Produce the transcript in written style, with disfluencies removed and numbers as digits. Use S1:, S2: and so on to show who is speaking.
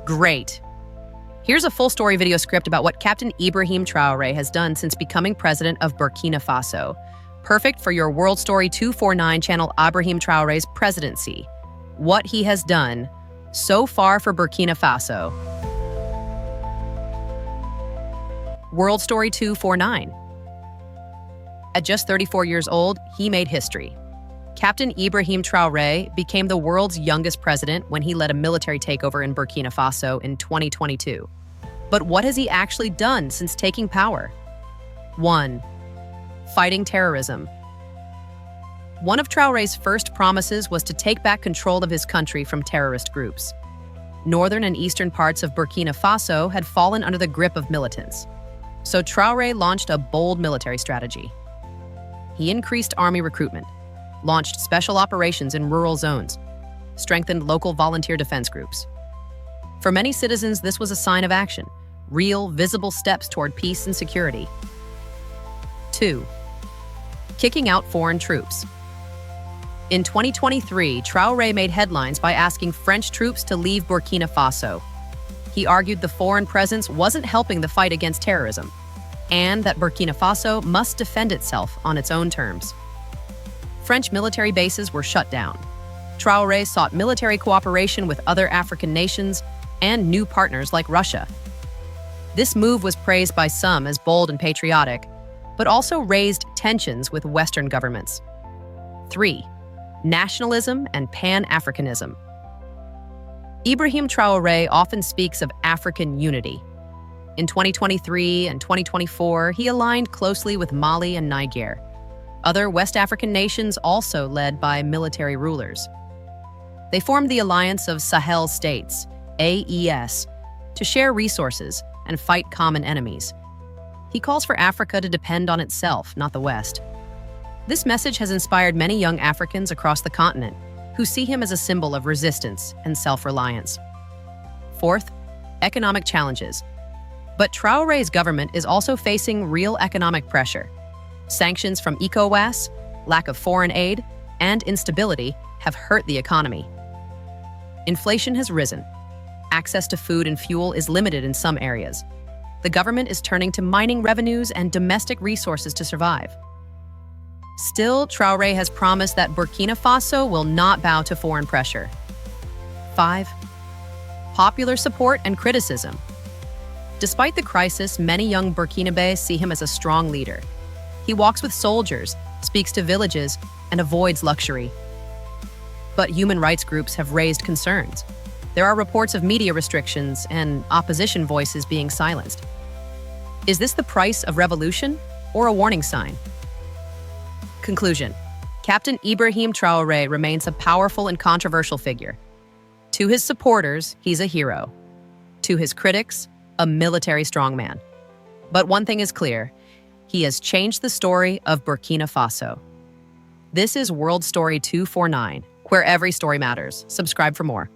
S1: Great. Here's a full story video script about what Captain Ibrahim Traoré has done since becoming president of Burkina Faso. Perfect for your WorldStory249 channel, Ibrahim Traoré's presidency. What he has done so far for Burkina Faso. WorldStory249. At just 34 years old, he made history. Captain Ibrahim Traoré became the world's youngest president when he led a military takeover in Burkina Faso in 2022. But what has he actually done since taking power? 1. Fighting terrorism. One of Traoré's first promises was to take back control of his country from terrorist groups. Northern and eastern parts of Burkina Faso had fallen under the grip of militants. So Traoré launched a bold military strategy. He increased army recruitment, launched special operations in rural zones, strengthened local volunteer defense groups. For many citizens, this was a sign of action, real, visible steps toward peace and security. 2. Kicking out foreign troops. In 2023, Traoré made headlines by asking French troops to leave Burkina Faso. He argued the foreign presence wasn't helping the fight against terrorism, and that Burkina Faso must defend itself on its own terms. French military bases were shut down. Traoré sought military cooperation with other African nations and new partners like Russia. This move was praised by some as bold and patriotic, but also raised tensions with Western governments. 3. Nationalism and Pan-Africanism. Ibrahim Traoré often speaks of African unity. In 2023 and 2024, he aligned closely with Mali and Niger, other West African nations also led by military rulers. They formed the Alliance of Sahel States, AES, to share resources and fight common enemies. He calls for Africa to depend on itself, not the West. This message has inspired many young Africans across the continent who see him as a symbol of resistance and self-reliance. 4th, economic challenges. But Traoré's government is also facing real economic pressure. Sanctions from ECOWAS, lack of foreign aid, and instability have hurt the economy. Inflation has risen. Access to food and fuel is limited in some areas. The government is turning to mining revenues and domestic resources to survive. Still, Traoré has promised that Burkina Faso will not bow to foreign pressure. 5. Popular support and criticism. Despite the crisis, many young Burkinabés see him as a strong leader. He walks with soldiers, speaks to villages, and avoids luxury. But human rights groups have raised concerns. There are reports of media restrictions and opposition voices being silenced. Is this the price of revolution or a warning sign? Conclusion. Captain Ibrahim Traoré remains a powerful and controversial figure. To his supporters, he's a hero. To his critics, a military strongman. But one thing is clear. He has changed the story of Burkina Faso. This is WorldStory249, where every story matters. Subscribe for more.